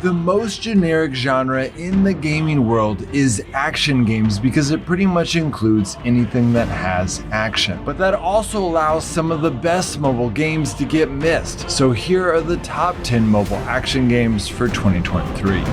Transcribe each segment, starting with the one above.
The most generic genre in the gaming world is action games because it pretty much includes anything that has action. But that also allows some of the best mobile games to get missed. So here are the top 10 mobile action games for 2023.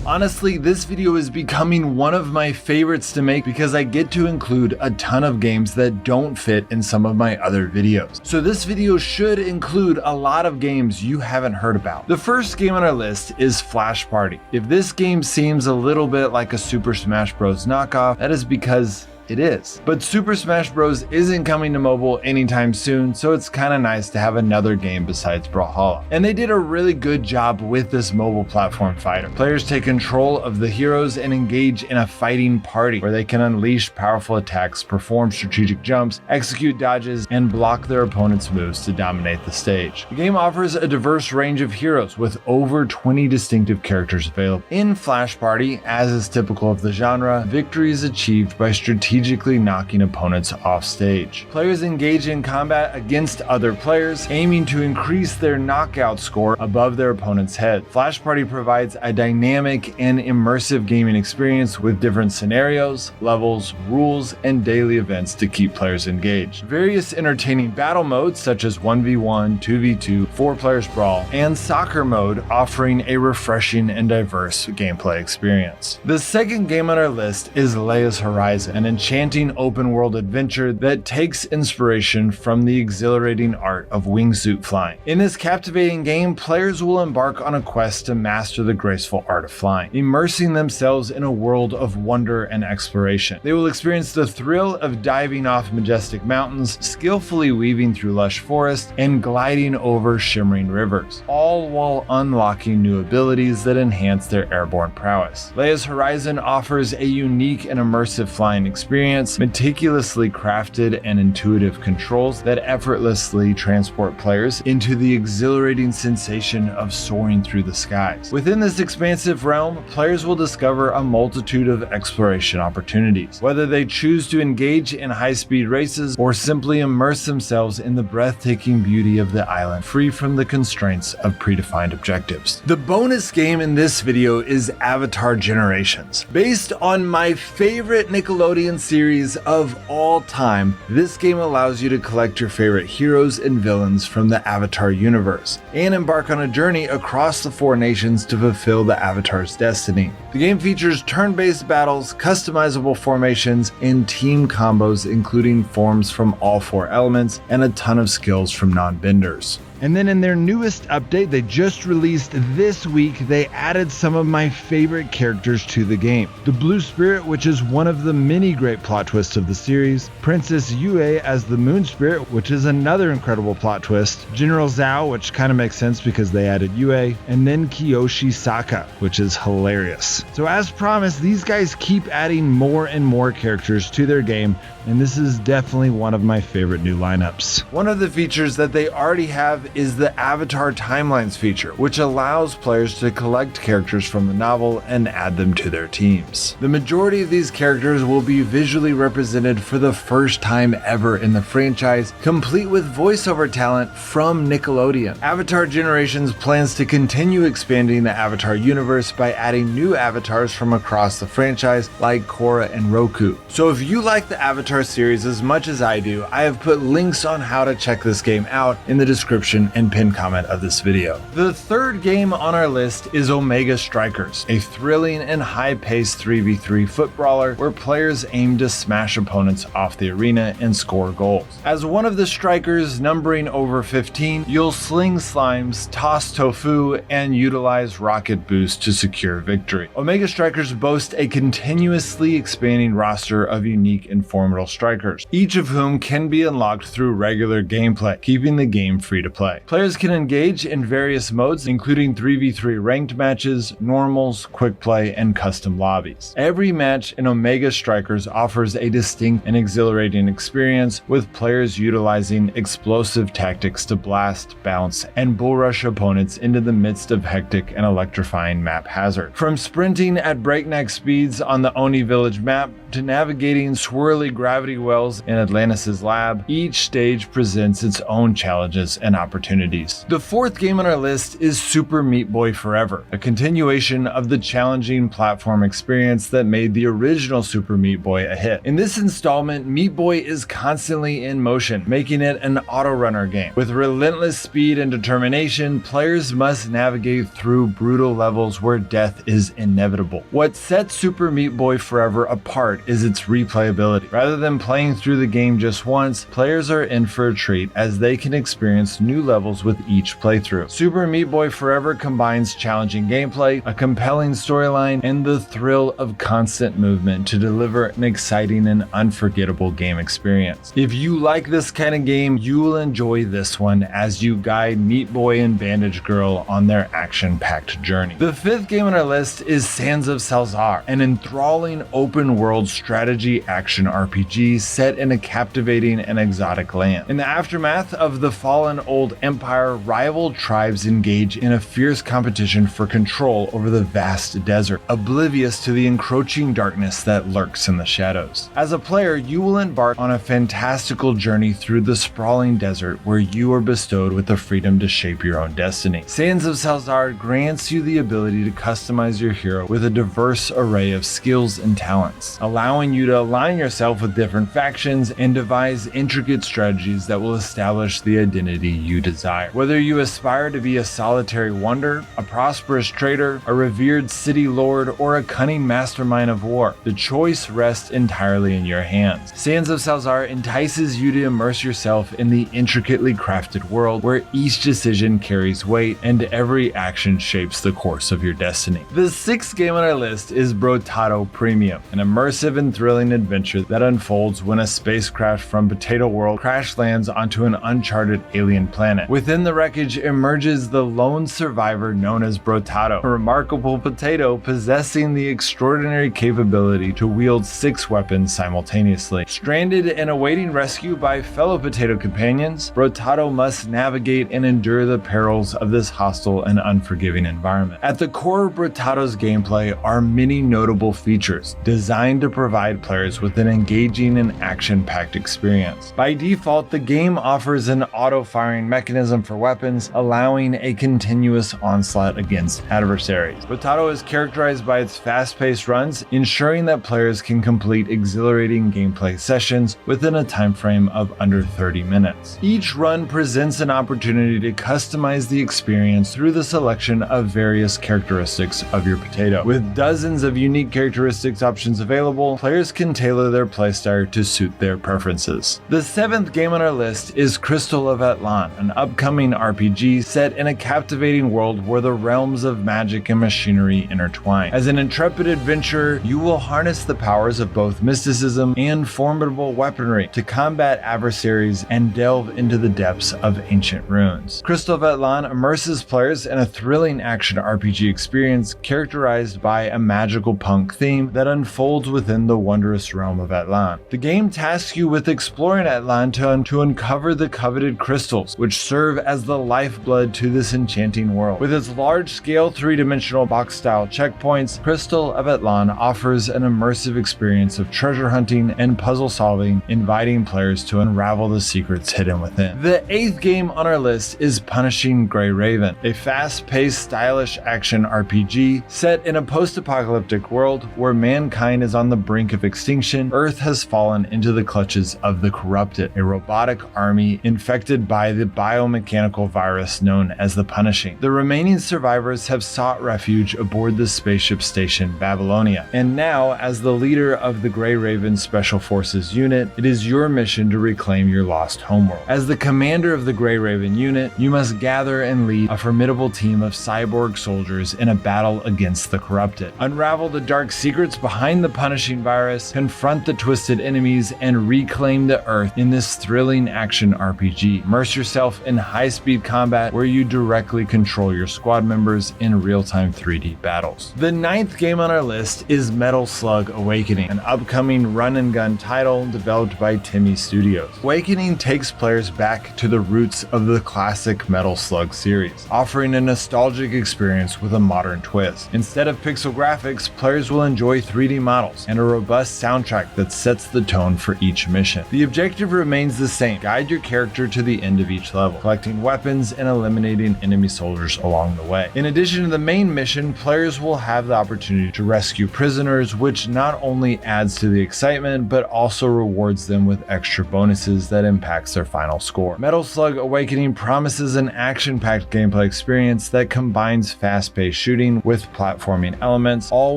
Honestly, this video is becoming one of my favorites to make because I get to include a ton of games that don't fit in some of my other videos. So this video should include a lot of games you haven't heard about. The first game on our list is Flash Party. If this game seems a little bit like a Super Smash Bros. Knockoff, that is because it is. But Super Smash Bros. Isn't coming to mobile anytime soon, so it's kind of nice to have another game besides Brawlhalla. And they did a really good job with this mobile platform fighter. Players take control of the heroes and engage in a fighting party where they can unleash powerful attacks, perform strategic jumps, execute dodges, and block their opponent's moves to dominate the stage. The game offers a diverse range of heroes with over 20 distinctive characters available. In Flash Party, as is typical of the genre, victory is achieved by strategically knocking opponents off stage. Players engage in combat against other players, aiming to increase their knockout score above their opponent's head. Flash Party provides a dynamic and immersive gaming experience with different scenarios, levels, rules, and daily events to keep players engaged. Various entertaining battle modes such as 1v1, 2v2, 4 players brawl, and soccer mode offering a refreshing and diverse gameplay experience. The second game on our list is Laya's Horizon, an enchanting open-world adventure that takes inspiration from the exhilarating art of wingsuit flying. In this captivating game, players will embark on a quest to master the graceful art of flying, immersing themselves in a world of wonder and exploration. They will experience the thrill of diving off majestic mountains, skillfully weaving through lush forests, and gliding over shimmering rivers, all while unlocking new abilities that enhance their airborne prowess. Laya's Horizon offers a unique and immersive flying experience, meticulously crafted and intuitive controls that effortlessly transport players into the exhilarating sensation of soaring through the skies. Within this expansive realm, players will discover a multitude of exploration opportunities, whether they choose to engage in high-speed races or simply immerse themselves in the breathtaking beauty of the island, free from the constraints of predefined objectives. The bonus game in this video is Avatar Generations. Based on my favorite Nickelodeon series of all time, this game allows you to collect your favorite heroes and villains from the Avatar universe and embark on a journey across the 4 nations to fulfill the Avatar's destiny. The game features turn-based battles, customizable formations, and team combos including forms from all 4 elements and a ton of skills from non-benders. And then in their newest update they just released this week, they added some of my favorite characters to the game. The Blue Spirit, which is one of the many great plot twists of the series, Princess Yue as the Moon Spirit, which is another incredible plot twist, General Zhao, which kind of makes sense because they added Yue, and then Kiyoshi Saka, which is hilarious. So as promised, these guys keep adding more and more characters to their game, and this is definitely one of my favorite new lineups. One of the features that they already have is the Avatar Timelines feature, which allows players to collect characters from the novel and add them to their teams. The majority of these characters will be visually represented for the first time ever in the franchise, complete with voiceover talent from Nickelodeon. Avatar Generations plans to continue expanding the Avatar universe by adding new avatars from across the franchise like Korra and Roku. So if you like the Avatar series as much as I do, I have put links on how to check this game out in the description and pinned comment of this video. The third game on our list is Omega Strikers, a thrilling and high-paced 3v3 foot brawler where players aim to smash opponents off the arena and score goals. As one of the strikers numbering over 15, you'll sling slimes, toss tofu, and utilize rocket boost to secure victory. Omega Strikers boast a continuously expanding roster of unique and formidable strikers, each of whom can be unlocked through regular gameplay, keeping the game free to play. Players can engage in various modes, including 3v3 ranked matches, normals, quick play, and custom lobbies. Every match in Omega Strikers offers a distinct and exhilarating experience, with players utilizing explosive tactics to blast, bounce, and bull rush opponents into the midst of hectic and electrifying map hazard. From sprinting at breakneck speeds on the Oni Village map to navigating swirly gravity wells in Atlantis' lab, each stage presents its own challenges and opportunities. opportunities. The fourth game on our list is Super Meat Boy Forever, a continuation of the challenging platform experience that made the original Super Meat Boy a hit. In this installment, Meat Boy is constantly in motion, making it an auto-runner game. With relentless speed and determination, players must navigate through brutal levels where death is inevitable. What sets Super Meat Boy Forever apart is its replayability. Rather than playing through the game just once, players are in for a treat as they can experience new levels with each playthrough. Super Meat Boy Forever combines challenging gameplay, a compelling storyline, and the thrill of constant movement to deliver an exciting and unforgettable game experience. If you like this kind of game, you will enjoy this one as you guide Meat Boy and Bandage Girl on their action-packed journey. The fifth game on our list is Sands of Salzaar, an enthralling open-world strategy action RPG set in a captivating and exotic land. In the aftermath of the fallen old empire, rival tribes engage in a fierce competition for control over the vast desert, oblivious to the encroaching darkness that lurks in the shadows. As a player, you will embark on a fantastical journey through the sprawling desert where you are bestowed with the freedom to shape your own destiny. Sands of Salzaar grants you the ability to customize your hero with a diverse array of skills and talents, allowing you to align yourself with different factions and devise intricate strategies that will establish the identity you desire. Whether you aspire to be a solitary wonder, a prosperous trader, a revered city lord, or a cunning mastermind of war, the choice rests entirely in your hands. Sands of Salzaar entices you to immerse yourself in the intricately crafted world where each decision carries weight and every action shapes the course of your destiny. The sixth game on our list is Brotato Premium, an immersive and thrilling adventure that unfolds when a spacecraft from Potato World crash lands onto an uncharted alien planet. Within the wreckage emerges the lone survivor known as Brotato, a remarkable potato possessing the extraordinary capability to wield 6 weapons simultaneously. Stranded and awaiting rescue by fellow potato companions, Brotato must navigate and endure the perils of this hostile and unforgiving environment. At the core of Brotato's gameplay are many notable features designed to provide players with an engaging and action-packed experience. By default, the game offers an auto-firing mechanism for weapons, allowing a continuous onslaught against adversaries. Brotato is characterized by its fast-paced runs, ensuring that players can complete exhilarating gameplay sessions within a time frame of under 30 minutes. Each run presents an opportunity to customize the experience through the selection of various characteristics of your potato. With dozens of unique characteristics options available, players can tailor their playstyle to suit their preferences. The seventh game on our list is Crystal of Atlan, an upcoming RPG set in a captivating world where the realms of magic and machinery intertwine. As an intrepid adventurer, you will harness the powers of both mysticism and formidable weaponry to combat adversaries and delve into the depths of ancient ruins. Crystal of Atlan immerses players in a thrilling action RPG experience characterized by a magical punk theme that unfolds within the wondrous realm of Atlan. The game tasks you with exploring Atlan to uncover the coveted crystals, which serve as the lifeblood to this enchanting world. With its large-scale 3-dimensional box-style checkpoints, Crystal of Atlan offers an immersive experience of treasure hunting and puzzle solving, inviting players to unravel the secrets hidden within. The eighth game on our list is Punishing Grey Raven, a fast-paced, stylish action RPG set in a post-apocalyptic world where mankind is on the brink of extinction. Earth has fallen into the clutches of the Corrupted, a robotic army infected by the biomechanical virus known as the Punishing. The remaining survivors have sought refuge aboard the spaceship station Babylonia, and now, as the leader of the Grey Raven Special Forces unit, it is your mission to reclaim your lost homeworld. As the commander of the Grey Raven unit, you must gather and lead a formidable team of cyborg soldiers in a battle against the Corrupted. Unravel the dark secrets behind the Punishing virus, confront the twisted enemies, and reclaim the Earth in this thrilling action RPG. Immerse yourself in high-speed combat where you directly control your squad members in real-time 3D battles. The ninth game on our list is Metal Slug Awakening, an upcoming run-and-gun title developed by Timmy Studios. Awakening takes players back to the roots of the classic Metal Slug series, offering a nostalgic experience with a modern twist. Instead of pixel graphics, players will enjoy 3D models and a robust soundtrack that sets the tone for each mission. The objective remains the same: guide your character to the end of each level. level, collecting weapons and eliminating enemy soldiers along the way. In addition to the main mission, players will have the opportunity to rescue prisoners, which not only adds to the excitement, but also rewards them with extra bonuses that impacts their final score. Metal Slug Awakening promises an action-packed gameplay experience that combines fast-paced shooting with platforming elements, all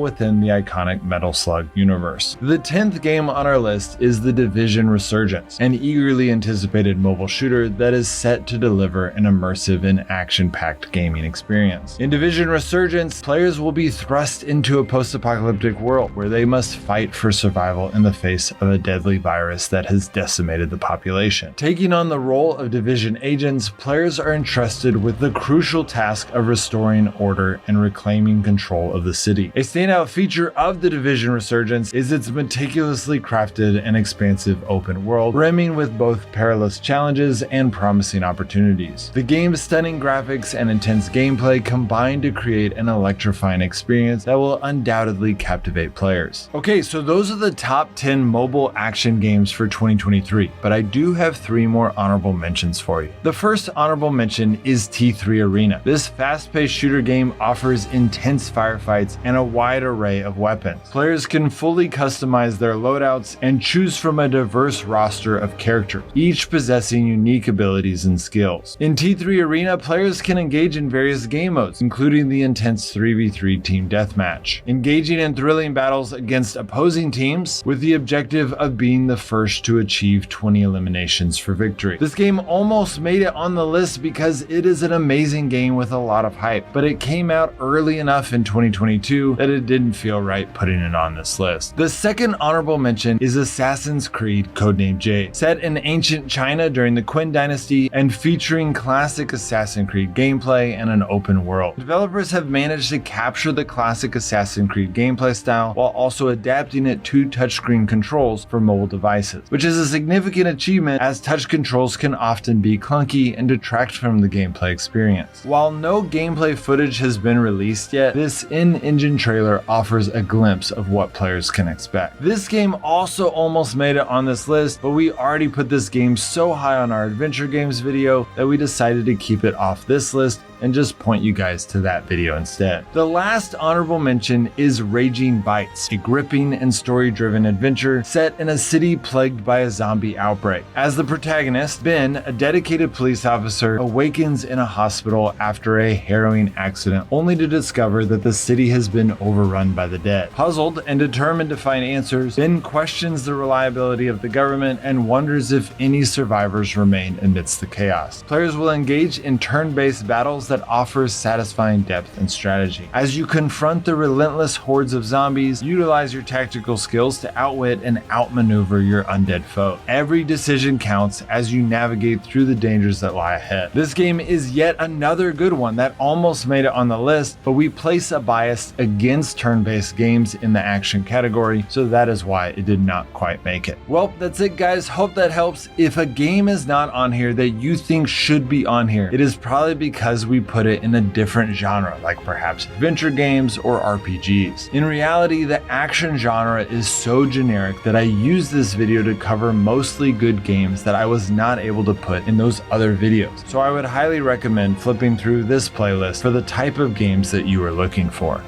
within the iconic Metal Slug universe. The 10th game on our list is the Division Resurgence, an eagerly anticipated mobile shooter that is set to deliver an immersive and action-packed gaming experience. In Division Resurgence, players will be thrust into a post-apocalyptic world where they must fight for survival in the face of a deadly virus that has decimated the population. Taking on the role of Division agents, players are entrusted with the crucial task of restoring order and reclaiming control of the city. A standout feature of the Division Resurgence is its meticulously crafted and expansive open world, brimming with both perilous challenges and promising opportunities. The game's stunning graphics and intense gameplay combine to create an electrifying experience that will undoubtedly captivate players. Okay, so those are the top 10 mobile action games for 2023, but I do have 3 more honorable mentions for you. The first honorable mention is T3 Arena. This fast-paced shooter game offers intense firefights and a wide array of weapons. Players can fully customize their loadouts and choose from a diverse roster of characters, each possessing unique abilities and skills. In T3 Arena, players can engage in various game modes, including the intense 3v3 team deathmatch, engaging in thrilling battles against opposing teams with the objective of being the first to achieve 20 eliminations for victory. This game almost made it on the list because it is an amazing game with a lot of hype, but it came out early enough in 2022 that it didn't feel right putting it on this list. The second honorable mention is Assassin's Creed Codename Jade. Set in ancient China during the Qin Dynasty and featuring classic Assassin's Creed gameplay and an open world, developers have managed to capture the classic Assassin's Creed gameplay style while also adapting it to touchscreen controls for mobile devices, which is a significant achievement as touch controls can often be clunky and detract from the gameplay experience. While no gameplay footage has been released yet, this in-engine trailer offers a glimpse of what players can expect. This game also almost made it on this list, but we already put this game so high on our adventure games video that we decided to keep it off this list and just point you guys to that video instead. The last honorable mention is Raging Bytes, a gripping and story-driven adventure set in a city plagued by a zombie outbreak. As the protagonist, Ben, a dedicated police officer, awakens in a hospital after a harrowing accident, only to discover that the city has been overrun by the dead. Puzzled and determined to find answers, Ben questions the reliability of the government and wonders if any survivors remain amidst the chaos. Players will engage in turn-based battles that offers satisfying depth and strategy. As you confront the relentless hordes of zombies, utilize your tactical skills to outwit and outmaneuver your undead foe. Every decision counts as you navigate through the dangers that lie ahead. This game is yet another good one that almost made it on the list, but we place a bias against turn-based games in the action category, so that is why it did not quite make it. Well, that's it guys, hope that helps. If a game is not on here that you think should be on here, it is probably because we put it in a different genre, like perhaps adventure games or RPGs. In reality, the action genre is so generic that I use this video to cover mostly good games that I was not able to put in those other videos. So I would highly recommend flipping through this playlist for the type of games that you are looking for.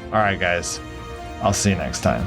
Alright guys, I'll see you next time.